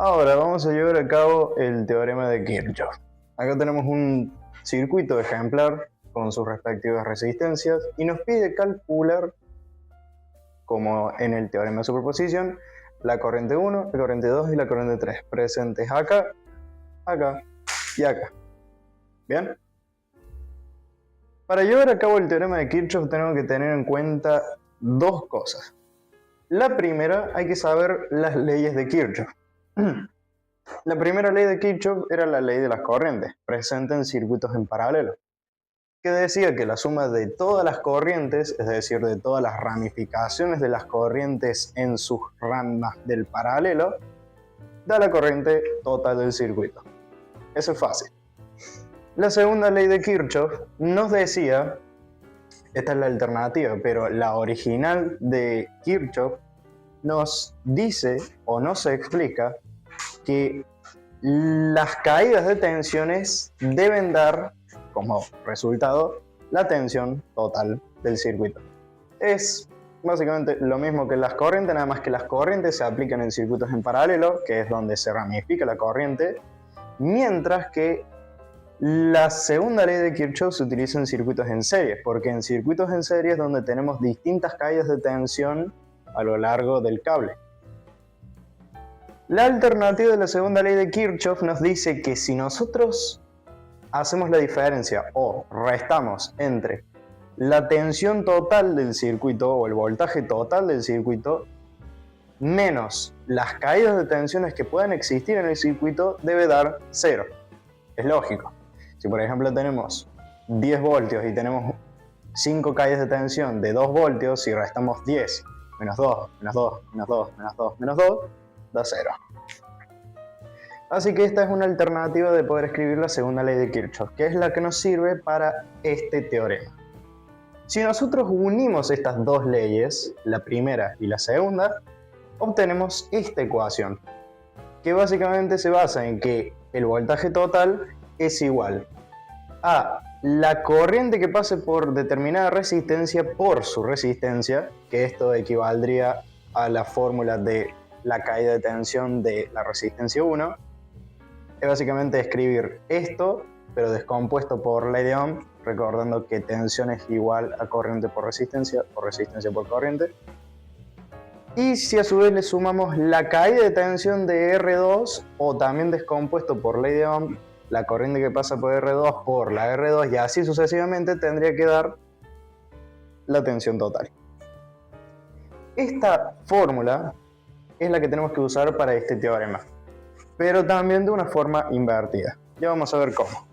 Ahora vamos a llevar a cabo el teorema de Kirchhoff. Acá tenemos un circuito ejemplar con sus respectivas resistencias y nos pide calcular, como en el teorema de superposición, la corriente 1, la corriente 2 y la corriente 3, presentes acá, acá y acá. ¿Bien? Para llevar a cabo el teorema de Kirchhoff tenemos que tener en cuenta dos cosas. La primera, hay que saber las leyes de Kirchhoff. La primera ley de Kirchhoff era la ley de las corrientes, presente en circuitos en paralelo, que decía que la suma de todas las corrientes, es decir, de todas las ramificaciones de las corrientes en sus ramas del paralelo, da la corriente total del circuito. Eso es fácil. La segunda ley de Kirchhoff nos decía, esta es la alternativa, pero la original de Kirchhoff nos dice o nos explica que las caídas de tensiones deben dar como resultado la tensión total del circuito. Es básicamente lo mismo que las corrientes, nada más que las corrientes se aplican en circuitos en paralelo, que es donde se ramifica la corriente, mientras que la segunda ley de Kirchhoff se utiliza en circuitos en serie, porque en circuitos en serie es donde tenemos distintas caídas de tensión a lo largo del cable. La alternativa de la segunda ley de Kirchhoff nos dice que si nosotros hacemos la diferencia o restamos entre la tensión total del circuito o el voltaje total del circuito menos las caídas de tensiones que puedan existir en el circuito, debe dar 0. Es lógico. Si por ejemplo tenemos 10 voltios y tenemos 5 caídas de tensión de 2 voltios, si restamos 10 menos 2, menos 2, menos 2, menos 2, menos 2, da 0. Así que esta es una alternativa de poder escribir la segunda ley de Kirchhoff, que es la que nos sirve para este teorema. Si nosotros unimos estas dos leyes, la primera y la segunda, obtenemos esta ecuación, que básicamente se basa en que el voltaje total es igual a la corriente que pase por determinada resistencia por su resistencia, que esto equivaldría a la fórmula de la caída de tensión de la resistencia 1, es básicamente escribir esto, pero descompuesto por ley de Ohm, recordando que tensión es igual a corriente por resistencia, o resistencia por corriente. Y si a su vez le sumamos la caída de tensión de R2, o también descompuesto por ley de Ohm, la corriente que pasa por R2 por la R2 y así sucesivamente, tendría que dar la tensión total. Esta fórmula es la que tenemos que usar para este teorema, pero también de una forma invertida. Ya vamos a ver cómo.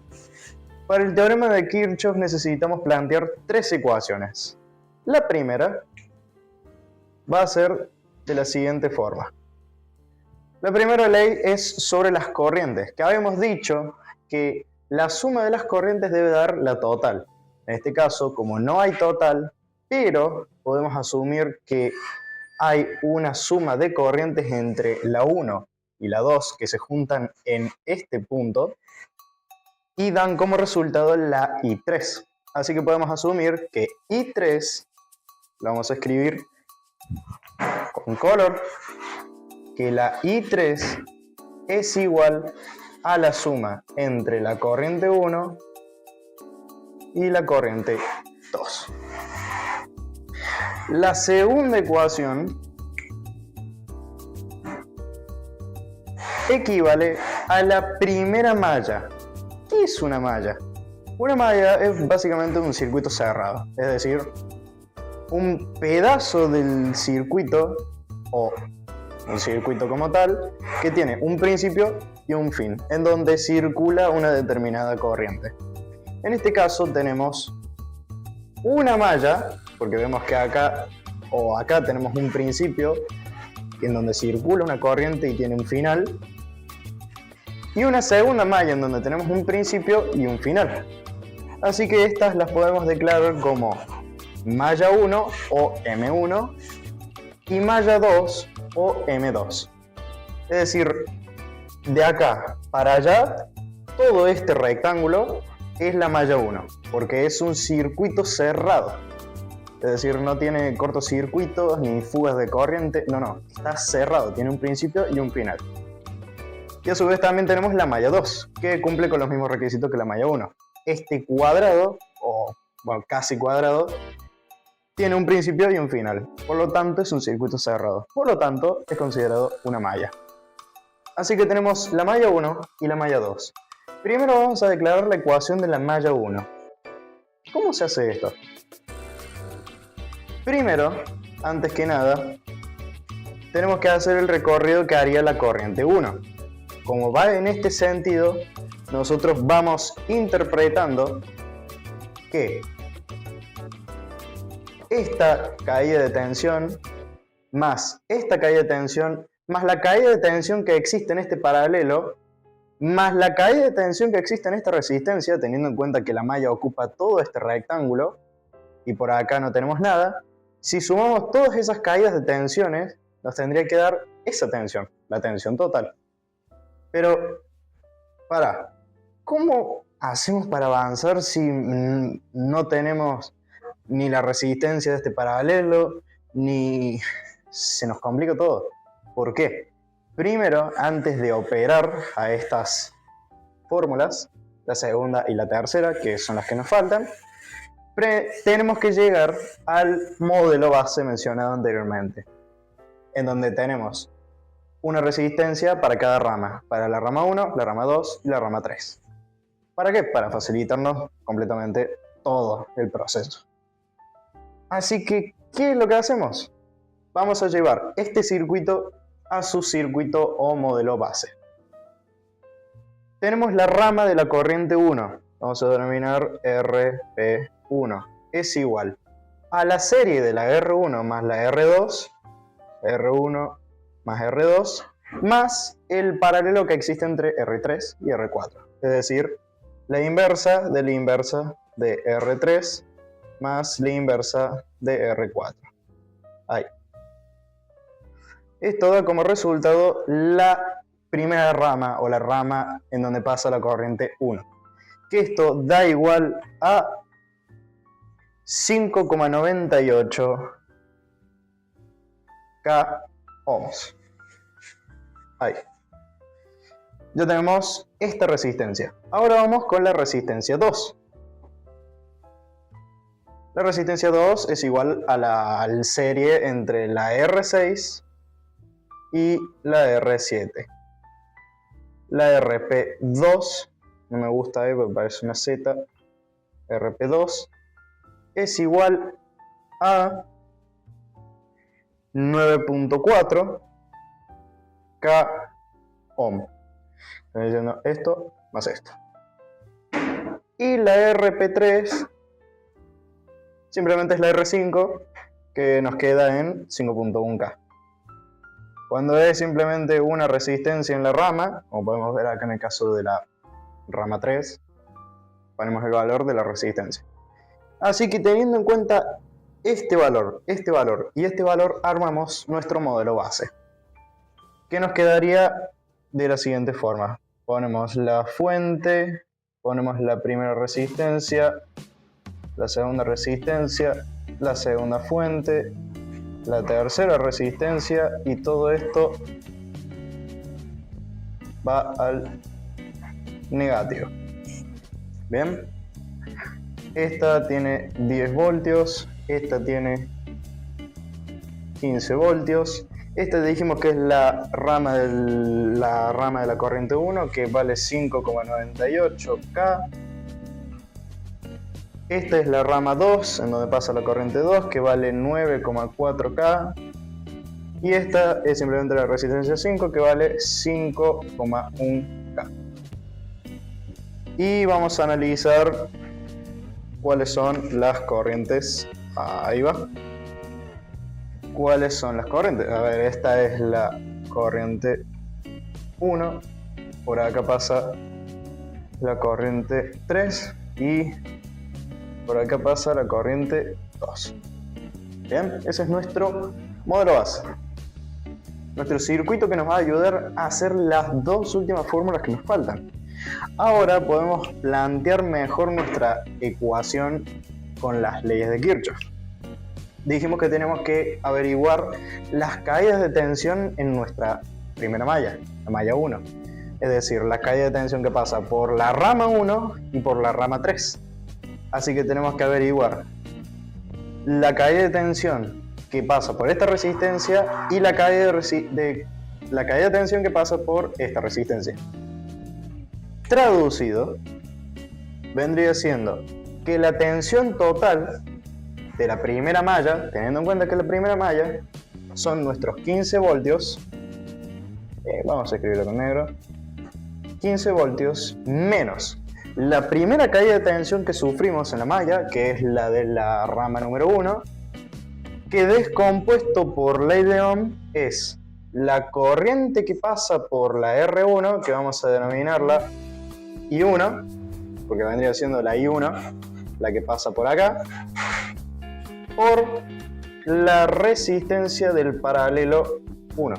Para el teorema de Kirchhoff necesitamos plantear tres ecuaciones. La primera va a ser de la siguiente forma. La primera ley es sobre las corrientes, que habíamos dicho que la suma de las corrientes debe dar la total. En este caso, como no hay total, pero podemos asumir que hay una suma de corrientes entre la 1 y la 2 que se juntan en este punto y dan como resultado la I3. Así que podemos asumir que I3, lo vamos a escribir con color, que la I3 es igual a la suma entre la corriente 1 y la corriente 2. La segunda ecuación equivale a la primera malla. ¿Qué es una malla? Una malla es básicamente un circuito cerrado, es decir, un pedazo del circuito o un circuito como tal que tiene un principio y un fin, en donde circula una determinada corriente. En este caso tenemos una malla, porque vemos que acá tenemos un principio en donde circula una corriente y tiene un final, y una segunda malla en donde tenemos un principio y un final. Así que estas las podemos declarar como malla 1 o M1 y malla 2 o M2. Es decir, de acá para allá, todo este rectángulo es la malla 1, porque es un circuito cerrado. Es decir, no tiene cortocircuitos ni fugas de corriente, no, está cerrado, tiene un principio y un final. Y a su vez también tenemos la malla 2, que cumple con los mismos requisitos que la malla 1. Este cuadrado, o bueno, casi cuadrado, tiene un principio y un final. Por lo tanto, es un circuito cerrado. Por lo tanto, es considerado una malla. Así que tenemos la malla 1 y la malla 2. Primero vamos a declarar la ecuación de la malla 1. ¿Cómo se hace esto? Primero, antes que nada, tenemos que hacer el recorrido que haría la corriente 1. Como va en este sentido, nosotros vamos interpretando que esta caída de tensión más esta caída de tensión más la caída de tensión que existe en este paralelo más la caída de tensión que existe en esta resistencia, teniendo en cuenta que la malla ocupa todo este rectángulo y por acá no tenemos nada. Si sumamos todas esas caídas de tensiones, nos tendría que dar esa tensión, la tensión total. Pero, ¿cómo hacemos para avanzar si no tenemos ni la resistencia de este paralelo, ni se nos complica todo? ¿Por qué? Primero, antes de operar a estas fórmulas, la segunda y la tercera, que son las que nos faltan, tenemos que llegar al modelo base mencionado anteriormente, en donde tenemos una resistencia para cada rama, para la rama 1, la rama 2 y la rama 3. ¿Para qué? Para facilitarnos completamente todo el proceso. Así que, ¿qué es lo que hacemos? Vamos a llevar este circuito a su circuito o modelo base. Tenemos la rama de la corriente 1, vamos a denominar RP1, es igual a la serie de la R1 más la R2, R1 más R2, más el paralelo que existe entre R3 y R4, es decir, la inversa de R3 más la inversa de R4. Ahí. Esto da como resultado la primera rama o la rama en donde pasa la corriente 1. Que esto da igual a 5,98 K ohms. Ahí. Ya tenemos esta resistencia. Ahora vamos con la resistencia 2. La resistencia 2 es igual a la serie entre la R6 y la R7. La RP2, no me gusta porque parece una Z, RP2 es igual a 9,4 K ohm. Estoy diciendo esto más esto. Y la RP3 simplemente es la R5, que nos queda en 5,1 K. Cuando es simplemente una resistencia en la rama, como podemos ver acá en el caso de la rama 3, ponemos el valor de la resistencia. Así que teniendo en cuenta este valor y este valor, armamos nuestro modelo base, que nos quedaría de la siguiente forma. Ponemos la fuente, ponemos la primera resistencia, la segunda resistencia, la segunda fuente, la tercera resistencia, y todo esto va al negativo. Bien, esta tiene 10 voltios, esta tiene 15 voltios. Esta dijimos que es la rama de la corriente 1, que vale 5,98 K. Esta es la rama 2, en donde pasa la corriente 2, que vale 9,4 K. Y esta es simplemente la resistencia 5, que vale 5,1 K. Y vamos a analizar cuáles son las corrientes. Ahí va. ¿Cuáles son las corrientes? A ver, esta es la corriente 1. Por acá pasa la corriente 3 y por acá pasa la corriente 2. Bien, ese es nuestro modelo base. Nuestro circuito que nos va a ayudar a hacer las dos últimas fórmulas que nos faltan. Ahora podemos plantear mejor nuestra ecuación con las leyes de Kirchhoff. Dijimos que tenemos que averiguar las caídas de tensión en nuestra primera malla, la malla 1. es decir, la caída de tensión que pasa por la rama 1 y por la rama 3. Así que tenemos que averiguar la caída de tensión que pasa por esta resistencia y la caída de tensión que pasa por esta resistencia. Traducido, vendría siendo que la tensión total de la primera malla, teniendo en cuenta que la primera malla son nuestros 15 voltios, vamos a escribirlo con negro, 15 voltios menos la primera caída de tensión que sufrimos en la malla, que es la de la rama número 1, que descompuesto por ley de Ohm es la corriente que pasa por la R1, que vamos a denominarla I1, porque vendría siendo la I1, la que pasa por acá, por la resistencia del paralelo 1.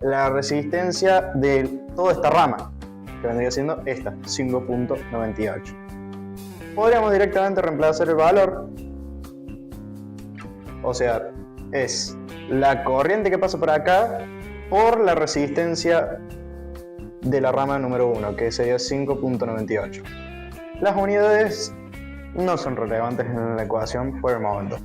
La resistencia de toda esta rama, que vendría siendo esta, 5.98. Podríamos directamente reemplazar el valor, o sea, es la corriente que pasa por acá por la resistencia de la rama número 1, que sería 5.98. Las unidades no son relevantes en la ecuación por el momento.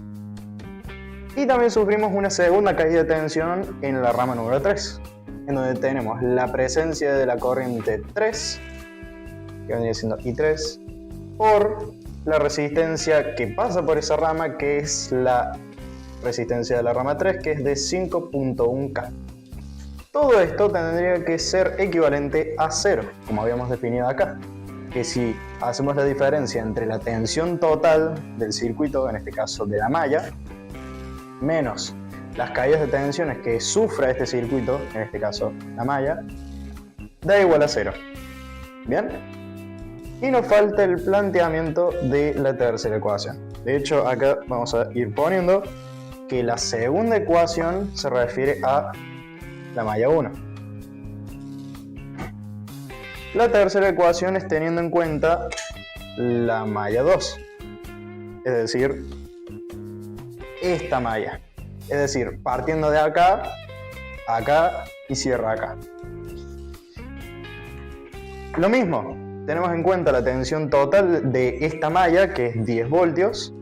Y también sufrimos una segunda caída de tensión en la rama número 3, en donde tenemos la presencia de la corriente 3, que vendría siendo I3, por la resistencia que pasa por esa rama, que es la resistencia de la rama 3, que es de 5.1K. Todo esto tendría que ser equivalente a 0, como habíamos definido acá. Que si hacemos la diferencia entre la tensión total del circuito, en este caso de la malla, menos las caídas de tensiones que sufra este circuito, en este caso la malla, da igual a 0. ¿Bien? Y nos falta el planteamiento de la tercera ecuación. De hecho, acá vamos a ir poniendo que la segunda ecuación se refiere a la malla 1. La tercera ecuación es teniendo en cuenta la malla 2, es decir, esta malla. Es decir, partiendo de acá, acá y cierra acá. Lo mismo, tenemos en cuenta la tensión total de esta malla, que es 10 voltios.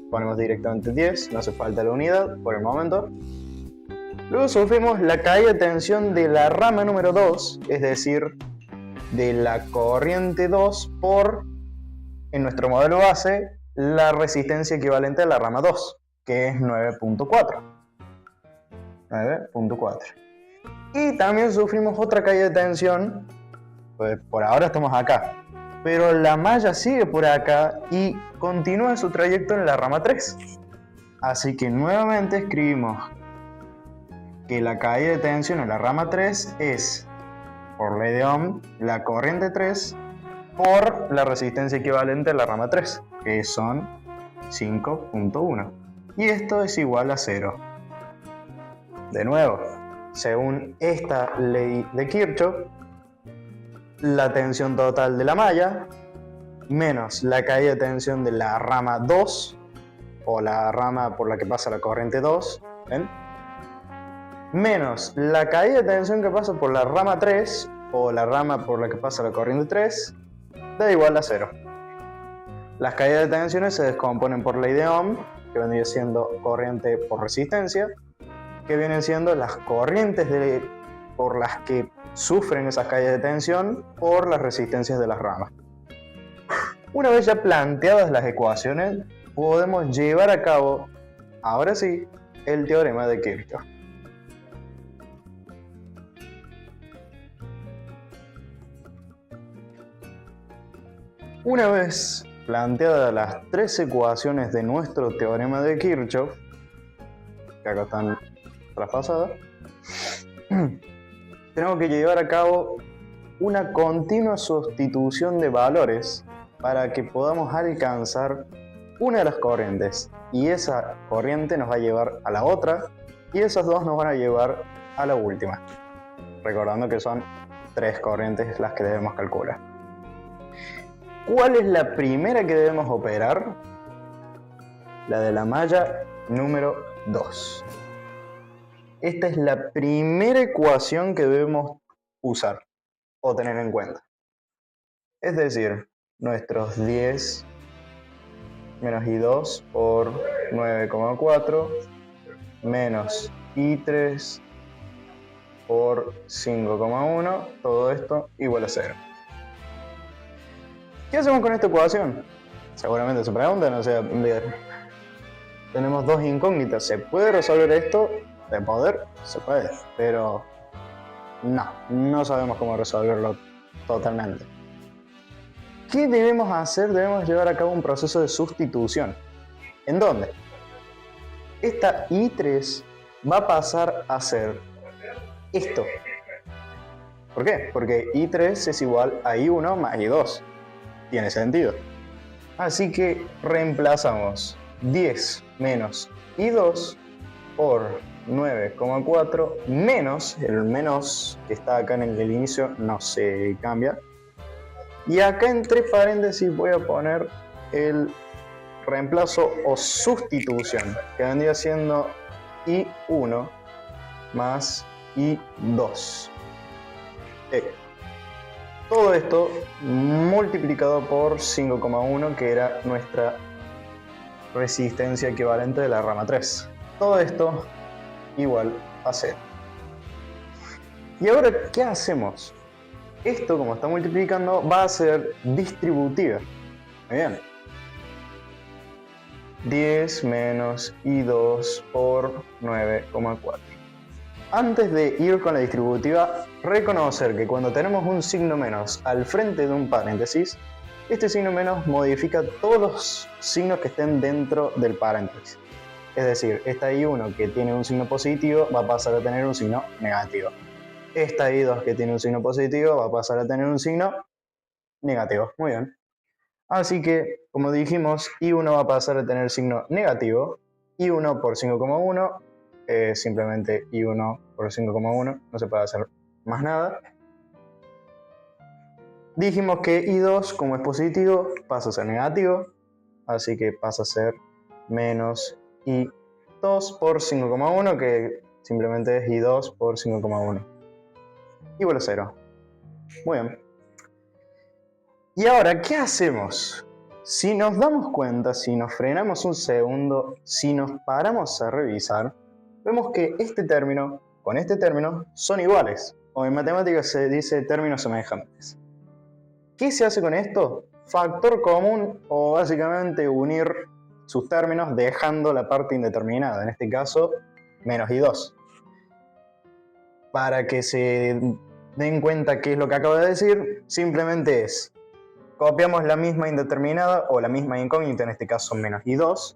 Ponemos directamente 10, no hace falta la unidad por el momento. Luego sufrimos la caída de tensión de la rama número 2, es decir, de la corriente 2 por, en nuestro modelo base, la resistencia equivalente a la rama 2, que es 9.4. 9.4. Y también sufrimos otra caída de tensión, pues por ahora estamos acá, pero la malla sigue por acá y continúa su trayecto en la rama 3. Así que nuevamente escribimos que la caída de tensión en la rama 3 es, por ley de Ohm, la corriente 3 por la resistencia equivalente a la rama 3, que son 5.1. Y esto es igual a 0. De nuevo, según esta ley de Kirchhoff, la tensión total de la malla menos la caída de tensión de la rama 2, o la rama por la que pasa la corriente 2, ¿ven? Menos la caída de tensión que pasa por la rama 3, o la rama por la que pasa la corriente 3, da igual a 0. Las caídas de tensiones se descomponen por ley de Ohm, que vendría siendo corriente por resistencia, que vienen siendo las corrientes por las que sufren esas caídas de tensión por las resistencias de las ramas. Una vez ya planteadas las ecuaciones, podemos llevar a cabo, ahora sí, el teorema de Kirchhoff. Una vez planteadas las tres ecuaciones de nuestro teorema de Kirchhoff, que acá están traspasadas, tenemos que llevar a cabo una continua sustitución de valores para que podamos alcanzar una de las corrientes, y esa corriente nos va a llevar a la otra, y esas dos nos van a llevar a la última, recordando que son tres corrientes las que debemos calcular. ¿Cuál es la primera que debemos operar? La de la malla número 2. Esta es la primera ecuación que debemos usar o tener en cuenta. Es decir, nuestros 10 menos i2 por 9,4 menos i3 por 5,1, todo esto igual a 0. ¿Qué hacemos con esta ecuación? Seguramente se preguntan, o sea, tenemos dos incógnitas. ¿Se puede resolver esto? De poder, se puede, pero no sabemos cómo resolverlo totalmente. ¿Qué debemos hacer? Debemos llevar a cabo un proceso de sustitución. ¿En dónde? Esta i3 va a pasar a ser esto. ¿Por qué? Porque i3 es igual a i1 más i2. Tiene sentido. Así que reemplazamos 10 menos i2 por 9,4 menos, el menos que está acá en el inicio no se cambia. Y acá entre paréntesis voy a poner el reemplazo o sustitución, que vendría siendo i1 más i2. Todo esto multiplicado por 5,1, que era nuestra resistencia equivalente de la rama 3. Todo esto igual a 0. ¿Y ahora qué hacemos? Esto, como está multiplicando, va a ser distributiva. Muy bien. 10 menos i2 por 9,4. Antes de ir con la distributiva, reconocer que cuando tenemos un signo menos al frente de un paréntesis, este signo menos modifica todos los signos que estén dentro del paréntesis. Es decir, esta i1 que tiene un signo positivo va a pasar a tener un signo negativo. Esta i2 que tiene un signo positivo va a pasar a tener un signo negativo. Muy bien. Así que, como dijimos, i1 va a pasar a tener signo negativo. i1 por 5,1 es simplemente i1 por 5,1. No se puede hacer más nada. Dijimos que i2, como es positivo, pasa a ser negativo. Así que pasa a ser menos i2 por 5,1, que simplemente es i2 por 5,1. Igual a 0. Muy bien. Y ahora, ¿qué hacemos? Si nos damos cuenta, si nos frenamos un segundo, si nos paramos a revisar, vemos que este término con este término son iguales. O en matemáticas se dice términos semejantes. ¿Qué se hace con esto? Factor común, o básicamente unir sus términos dejando la parte indeterminada, en este caso menos i2. Para que se den cuenta qué es lo que acabo de decir, simplemente es copiamos la misma indeterminada o la misma incógnita, en este caso menos i2,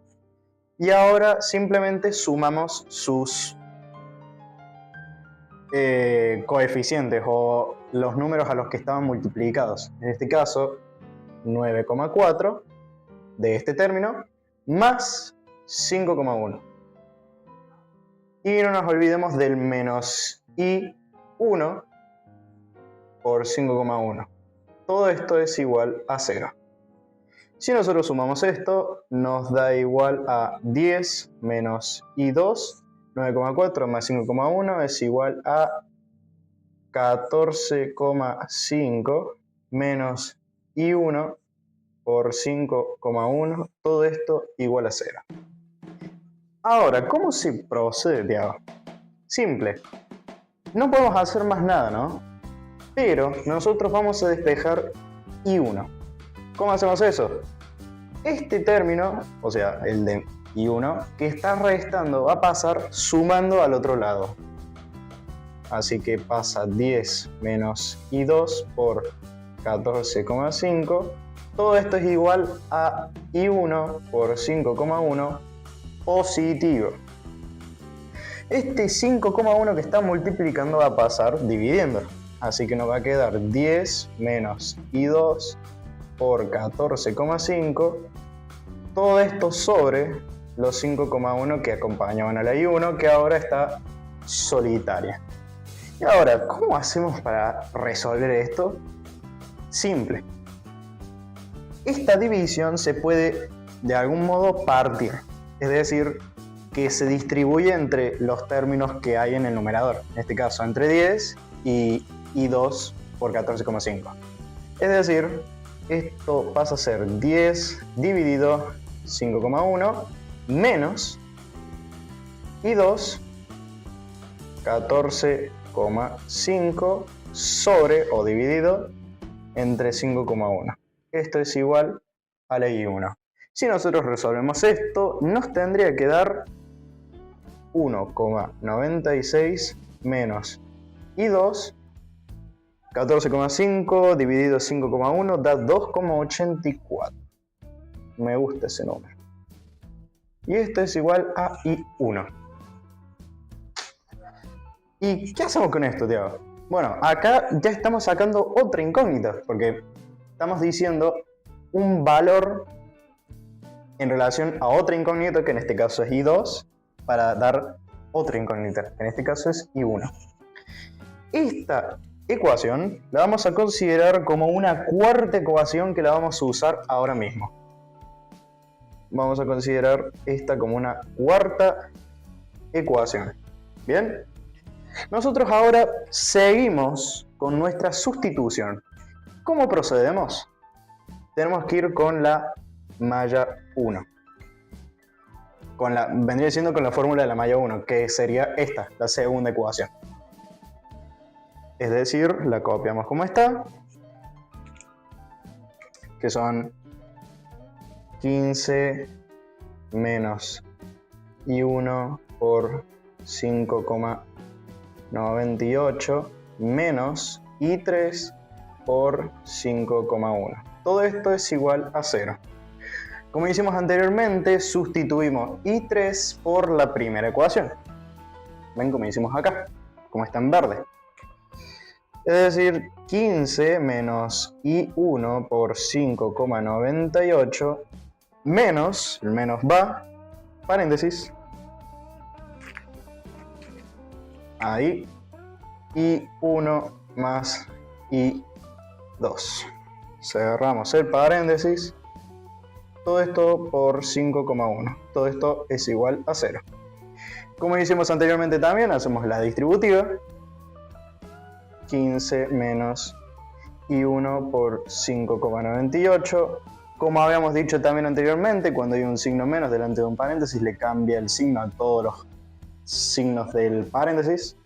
y ahora simplemente sumamos sus coeficientes o los números a los que estaban multiplicados. En este caso 9,4 de este término más 5,1. Y no nos olvidemos del menos i1 por 5,1. Todo esto es igual a 0. Si nosotros sumamos esto, nos da igual a 10 menos i2, 9,4 más 5,1 es igual a 14,5 menos i1 por 5,1, todo esto igual a 0. Ahora, ¿cómo se procede, Tiago? Simple. No podemos hacer más nada, ¿no? Pero nosotros vamos a despejar i1. ¿Cómo hacemos eso? Este término, o sea, el de i1, que está restando, va a pasar sumando al otro lado. Así que pasa 10 menos i2 por 14,5. Todo esto es igual a i1 por 5,1 positivo. Este 5,1 que está multiplicando va a pasar dividiendo. Así que nos va a quedar 10 menos i2 por 14,5. Todo esto sobre los 5,1 que acompañaban a la i1, que ahora está solitaria. Y ahora, ¿cómo hacemos para resolver esto? Simple. Esta división se puede de algún modo partir. Es decir, que se distribuye entre los términos que hay en el numerador. En este caso, entre 10 y I2 por 14,5. Es decir, esto pasa a ser 10 dividido 5,1 menos I2 14,5 sobre o dividido entre 5,1. Esto es igual a la I1. Si nosotros resolvemos esto, nos tendría que dar 1,96 menos I2, 14,5 dividido 5,1 da 2,84. Me gusta ese número. Y esto es igual a I1. ¿Y qué hacemos con esto, Tiago? Bueno, acá ya estamos sacando otra incógnita, porque estamos diciendo un valor en relación a otra incógnita, que en este caso es I2, para dar otra incógnita, que en este caso es I1. Esta ecuación la vamos a considerar como una cuarta ecuación que la vamos a usar ahora mismo. Vamos a considerar esta como una cuarta ecuación. ¿Bien? Nosotros ahora seguimos con nuestra sustitución. ¿Cómo procedemos? Tenemos que ir con la malla 1. Vendría siendo con la fórmula de la malla 1, que sería esta, la segunda ecuación. Es decir, la copiamos como está, que son 15 menos I1 por 5,98 menos I3 por 5,1. Todo esto es igual a 0. Como hicimos anteriormente, sustituimos I3 por la primera ecuación. Ven como hicimos acá, como está en verde. Es decir, 15 menos I1 por 5,98 menos, el menos va, paréntesis, ahí, I1 más I2. Cerramos el paréntesis. Todo esto por 5,1. Todo esto es igual a 0. Como hicimos anteriormente también, hacemos la distributiva. 15 menos I1 por 5,98. Como habíamos dicho también anteriormente, cuando hay un signo menos delante de un paréntesis, le cambia el signo a todos los signos del paréntesis.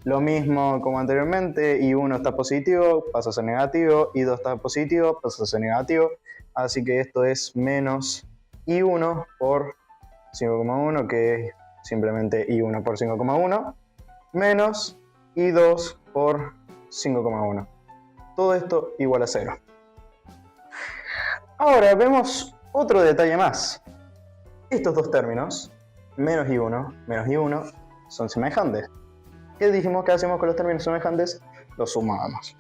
Lo mismo como anteriormente, I1 está positivo, pasa a ser negativo, I2 está positivo, pasa a ser negativo. Así que esto es menos I1 por 5,1, que es simplemente I1 por 5,1, menos I2 por 5,1. Todo esto igual a 0. Ahora vemos otro detalle más. Estos dos términos, menos I1, son semejantes. ¿Qué dijimos que hacemos con los términos semejantes? Los sumábamos.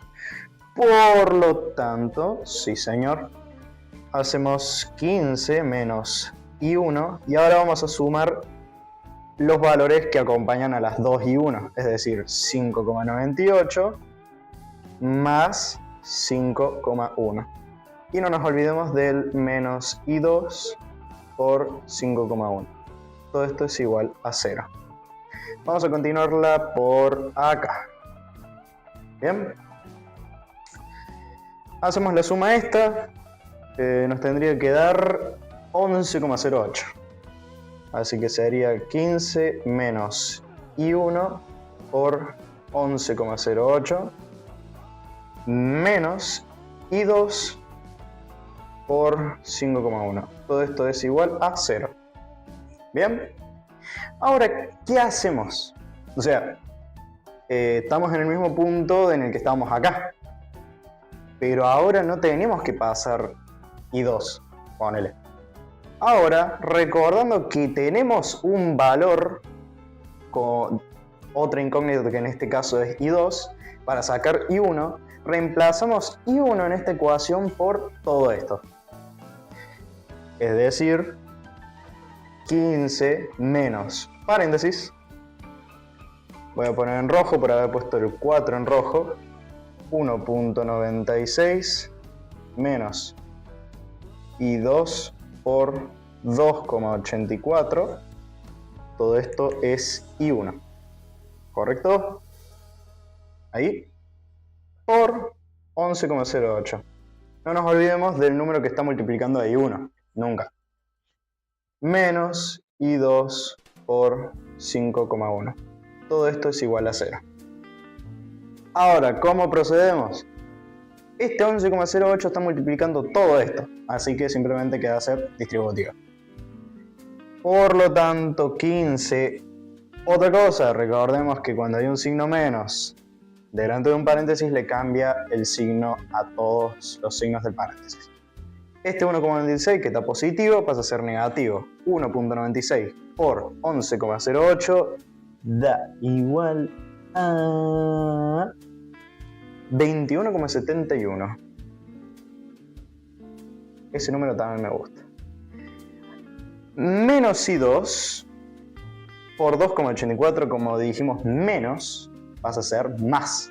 Por lo tanto, sí señor, hacemos 15 menos I1 y ahora vamos a sumar los valores que acompañan a las 2 I1, es decir, 5,98 más 5,1. Y no nos olvidemos del menos I2 por 5,1. Todo esto es igual a 0. Vamos a continuarla por acá. Bien. Hacemos la suma esta. Nos tendría que dar 11,08. Así que sería 15 menos I1 por 11,08 menos I2 por 5,1. Todo esto es igual a 0. Bien. Ahora, ¿qué hacemos? O sea, estamos en el mismo punto en el que estábamos acá. Pero ahora no tenemos que pasar I2, ponele. Ahora, recordando que tenemos un valor con otra incógnita que en este caso es I2, para sacar I1, reemplazamos I1 en esta ecuación por todo esto. Es decir, 15 menos, paréntesis, voy a poner en rojo por haber puesto el 4 en rojo, 1,96 menos I2 por 2,84. Todo esto es I1. ¿Correcto? Ahí. por 11,08. No nos olvidemos del número que está multiplicando ahí 1, nunca. Menos I2 por 5,1. Todo esto es igual a 0. Ahora, ¿cómo procedemos? Este 11,08 está multiplicando todo esto, así que simplemente queda ser distributiva. Por lo tanto, 15. Otra cosa, recordemos que cuando hay un signo menos delante de un paréntesis le cambia el signo a todos los signos del paréntesis. Este 1,96 que está positivo pasa a ser negativo. 1,96 por 11,08 da igual a 21,71. Ese número también me gusta. Menos I2 por 2,84, como dijimos, menos pasa a ser más.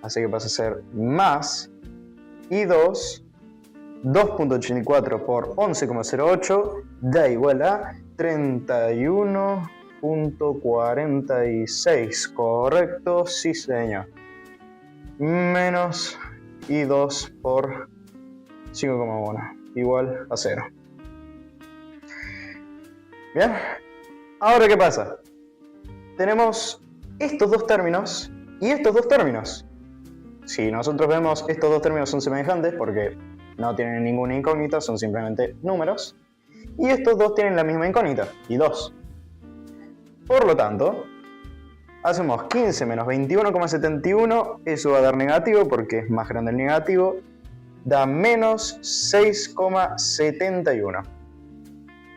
Así que pasa a ser más I2, 2,84 por 11,08 da igual a 31,46. ¿Correcto? Sí, señor. Menos I2 por 5,1 igual a 0. Bien. Ahora, ¿qué pasa? Tenemos estos dos términos y estos dos términos. Si nosotros vemos estos dos términos son semejantes porque no tienen ninguna incógnita, son simplemente números. Y estos dos tienen la misma incógnita, y 2. Por lo tanto, hacemos 15 menos 21,71, eso va a dar negativo porque es más grande el negativo, da menos 6,71.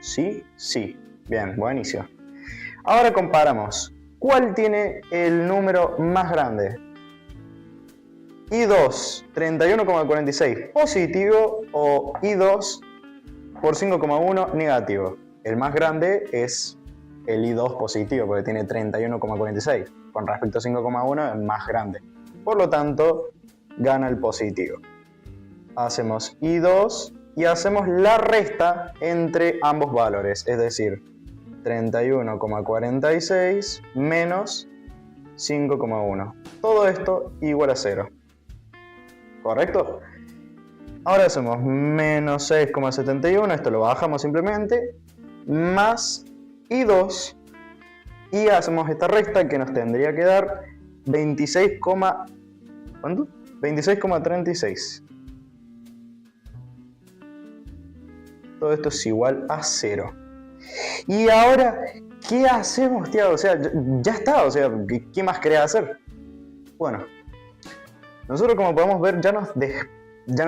¿Sí? Sí. Bien, buenísimo. Ahora comparamos. ¿Cuál tiene el número más grande? I2, 31,46 positivo o I2 por 5,1 negativo. El más grande es el I2 positivo porque tiene 31,46. Con respecto a 5,1 es más grande. Por lo tanto, gana el positivo. Hacemos I2 y hacemos la resta entre ambos valores. Es decir, 31,46 menos 5,1. Todo esto igual a 0. ¿Correcto? Ahora hacemos menos 6,71, esto lo bajamos simplemente, más I2, y hacemos esta resta que nos tendría que dar 26,36. Todo esto es igual a 0. Y ahora, ¿qué hacemos, Tiago? O sea, ya está, o sea, ¿qué más querés hacer? Bueno, nosotros como podemos ver ya nos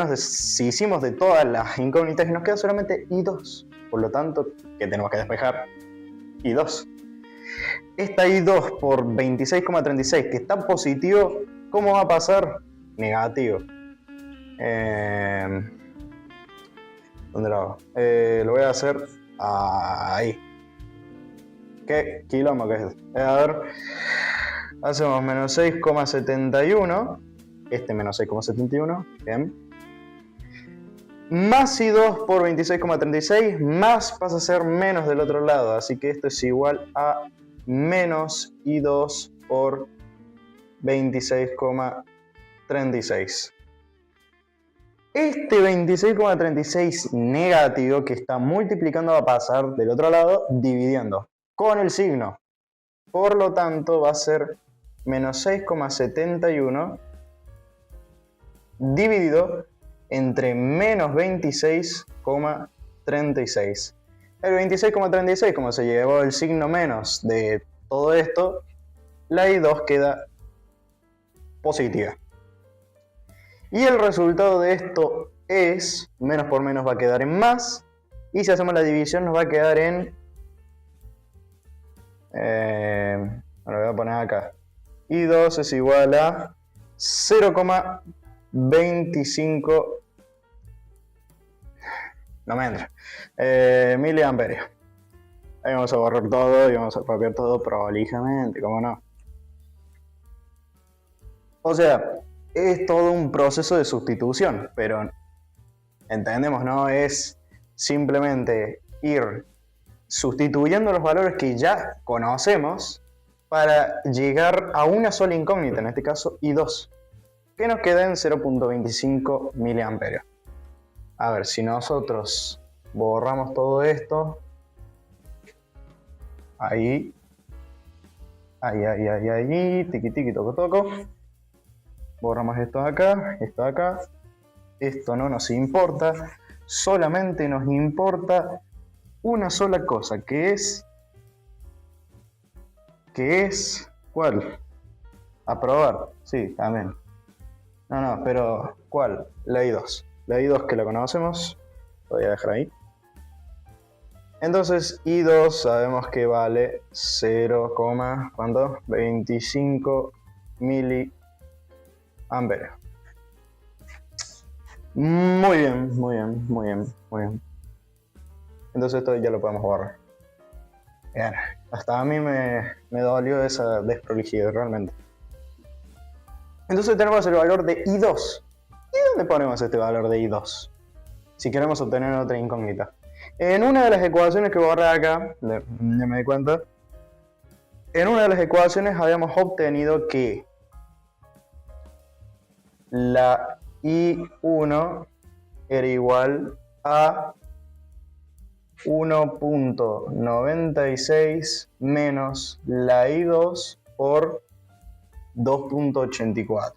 deshicimos de todas las incógnitas y nos queda solamente I2. Por lo tanto, ¿qué tenemos que despejar? I2. Esta I2 por 26,36 que está positivo, ¿cómo va a pasar? Negativo. ¿Dónde lo hago? Lo voy a hacer ahí. ¿Qué quilombo que es? A ver, hacemos menos 6,71. Este menos 6,71. Bien. Más I2 por 26,36. Más pasa a ser menos del otro lado. Así que esto es igual a menos I2 por 26,36. Este 26,36 negativo que está multiplicando va a pasar del otro lado dividiendo con el signo. Por lo tanto va a ser menos 6,71 dividido entre menos 26,36. El 26,36, como se llevó el signo menos de todo esto, la I2 queda positiva. Y el resultado de esto es, menos por menos va a quedar en más, y si hacemos la división nos va a quedar en, lo voy a poner acá, I2 es igual a 0,25, no me entra, miliamperios. Ahí vamos a borrar todo y vamos a copiar todo prolijamente, ¿cómo no? O sea, es todo un proceso de sustitución, pero entendemos, ¿no? Es simplemente ir sustituyendo los valores que ya conocemos para llegar a una sola incógnita, en este caso I2. que nos queda en 0.25 miliamperios. A ver, si nosotros borramos todo esto, ahí, tiqui, tiqui, toco, toco. Borramos esto acá, esto no nos importa, solamente nos importa una sola cosa, que es, ¿cuál? Aprobar, sí, también. No, pero ¿cuál? La I2. La I2 que la conocemos, voy a dejar ahí. Entonces I2 sabemos que vale 0,25 miliamperios. Muy bien. Entonces esto ya lo podemos borrar. Bien, hasta a mí me dolió esa desprolijidad realmente. Entonces tenemos el valor de I2. ¿Y dónde ponemos este valor de I2? Si queremos obtener otra incógnita. En una de las ecuaciones que borré acá, ya me di cuenta, en una de las ecuaciones habíamos obtenido que la I1 era igual a 1.96 menos la I2 por 2.84.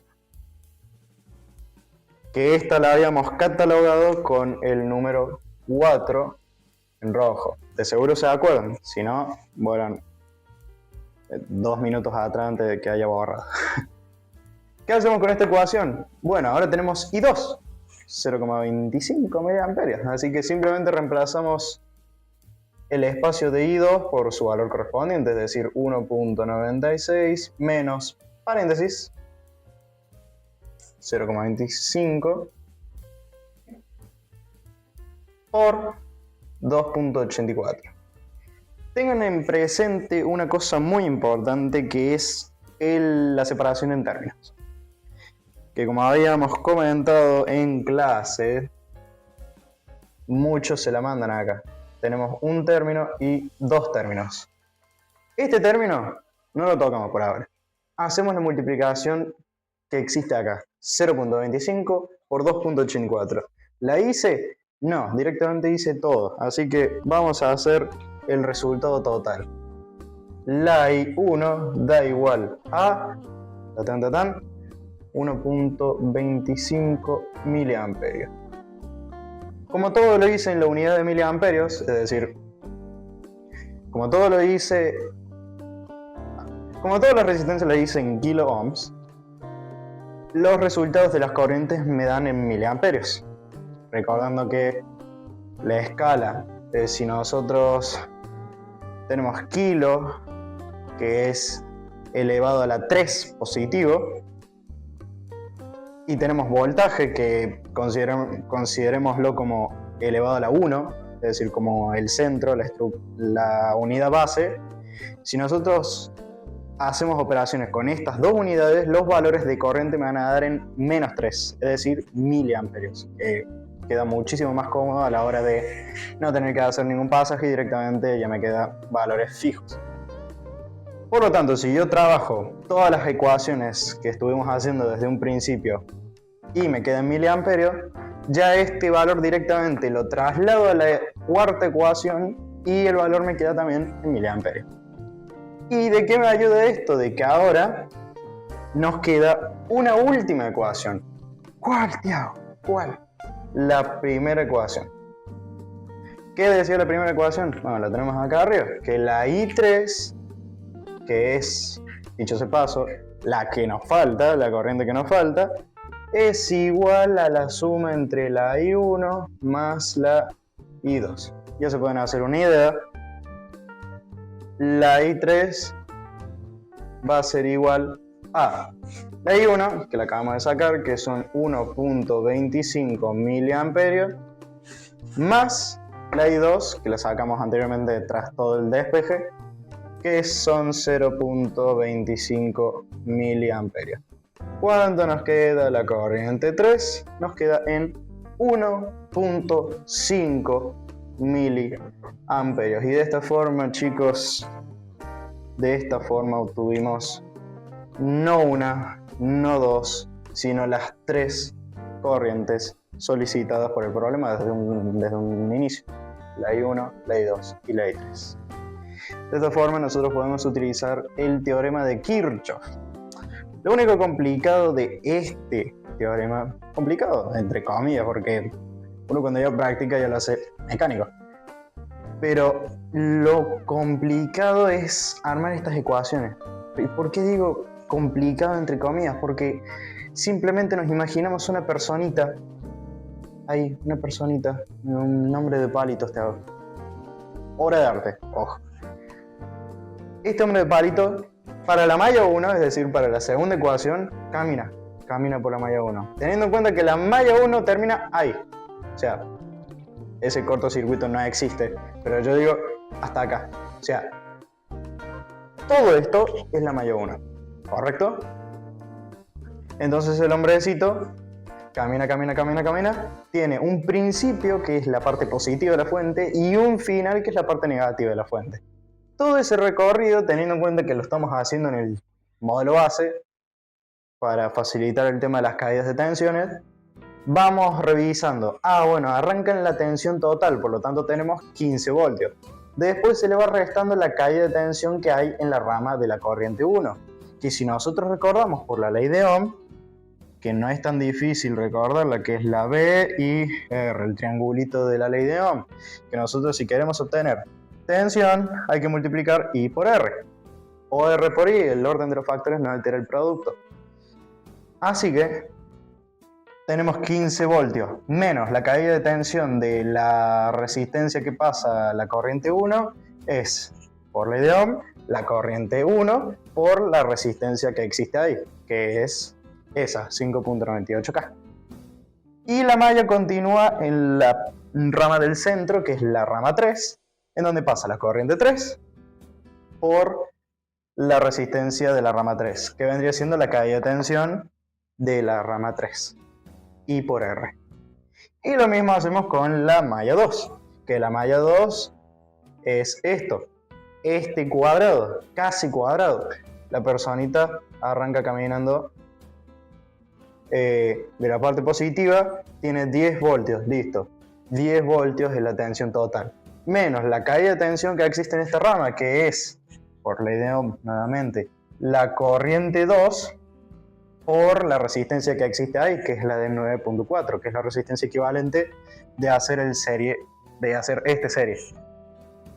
Que esta la habíamos catalogado con el número 4 en rojo. De seguro se acuerdan, si no, vuelan 2 minutos atrás antes de que haya borrado. ¿Qué hacemos con esta ecuación? Bueno, ahora tenemos I2, 0,25 miliamperios, así que simplemente reemplazamos el espacio de I2 por su valor correspondiente, es decir, 1.96 menos, paréntesis, 0,25 por 2.84. Tengan en presente una cosa muy importante que es la separación en términos. Que como habíamos comentado en clase, muchos se la mandan acá. Tenemos un término y dos términos. Este término no lo tocamos por ahora. Hacemos la multiplicación que existe acá, 0.25 por 2.84. ¿La hice? No, directamente hice todo. Así que vamos a hacer el resultado total. La I1 da igual a 1.25 miliamperios. Como todo lo hice en la unidad de miliamperios, es decir, como todas las resistencias las hice en kilo ohms, los resultados de las corrientes me dan en miliamperios. Recordando que la escala, si nosotros tenemos kilo, que es elevado a la 3 positivo, y tenemos voltaje, que considerémoslo como elevado a la 1, es decir, como el centro, la unidad base. Si nosotros hacemos operaciones con estas dos unidades, los valores de corriente me van a dar en menos 3, es decir, miliamperios, que queda muchísimo más cómodo a la hora de no tener que hacer ningún pasaje y directamente ya me quedan valores fijos. Por lo tanto, si yo trabajo todas las ecuaciones que estuvimos haciendo desde un principio y me queda en miliamperios, ya este valor directamente lo traslado a la cuarta ecuación y el valor me queda también en miliamperios. ¿Y de qué me ayuda esto? De que ahora nos queda una última ecuación. ¿Cuál, Tiago? ¿Cuál? La primera ecuación. ¿Qué decía la primera ecuación? Bueno, la tenemos acá arriba, que la I3, que es, dicho sea paso, la que nos falta, la corriente que nos falta, es igual a la suma entre la I1 más la I2. Ya se pueden hacer una idea. La I3 va a ser igual a la I1, que la acabamos de sacar, que son 1.25 miliamperios, más la I2, que la sacamos anteriormente tras todo el despeje, que son 0.25 miliamperios. ¿Cuánto nos queda la corriente 3? Nos queda en 1.5 miliamperios. Y de esta forma, chicos, de esta forma obtuvimos no una, no dos, sino las 3 corrientes solicitadas por el problema desde un inicio. La I1, la I2 y la I3. De esta forma nosotros podemos utilizar el teorema de Kirchhoff. Lo único complicado de este teorema, complicado entre comillas, porque uno cuando ya practica ya lo hace mecánico, pero lo complicado es armar estas ecuaciones. ¿Y por qué digo complicado entre comillas? Porque simplemente nos imaginamos una personita, ahí, una personita, un nombre de palitos te hago. Obra de arte, ojo. Este hombre de palito, para la malla 1, es decir, para la segunda ecuación, camina por la malla 1. Teniendo en cuenta que la malla 1 termina ahí. O sea, ese cortocircuito no existe, pero yo digo hasta acá. O sea, todo esto es la malla 1, ¿correcto? Entonces el hombrecito camina, tiene un principio que es la parte positiva de la fuente y un final que es la parte negativa de la fuente. Todo ese recorrido, teniendo en cuenta que lo estamos haciendo en el modelo base, para facilitar el tema de las caídas de tensiones, vamos revisando. Bueno, arranca en la tensión total, por lo tanto tenemos 15 voltios. Después se le va restando la caída de tensión que hay en la rama de la corriente 1, que si nosotros recordamos por la ley de Ohm, que no es tan difícil recordarla, que es la B y R, el triangulito de la ley de Ohm, que nosotros si queremos obtener tensión hay que multiplicar I por R, o R por I, el orden de los factores no altera el producto. Así que tenemos 15 voltios menos la caída de tensión de la resistencia que pasa la corriente 1 es, por ley de Ohm, la corriente 1 por la resistencia que existe ahí, que es esa, 5.98K. Y la malla continúa en la rama del centro, que es la rama 3, en donde pasa la corriente 3 por la resistencia de la rama 3, que vendría siendo la caída de tensión de la rama 3, I por R. Y lo mismo hacemos con la malla 2, que la malla 2 es esto, este cuadrado, casi cuadrado. La personita arranca caminando de la parte positiva, tiene 10 voltios, listo. 10 voltios es la tensión total, menos la caída de tensión que existe en esta rama, que es, por ley de Ohm nuevamente, la corriente 2 por la resistencia que existe ahí, que es la de 9.4, que es la resistencia equivalente de hacer este serie.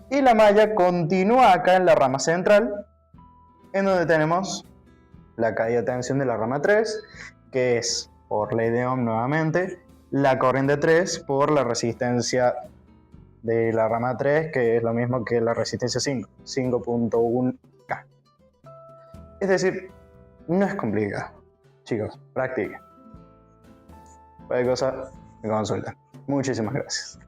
Y la malla continúa acá en la rama central, en donde tenemos la caída de tensión de la rama 3, que es, por ley de Ohm nuevamente, la corriente 3 por la resistencia de la rama 3, que es lo mismo que la resistencia 5, 5.1K. Es decir, no es complicado. Chicos, practiquen. Cualquier cosa, me consultan. Muchísimas gracias.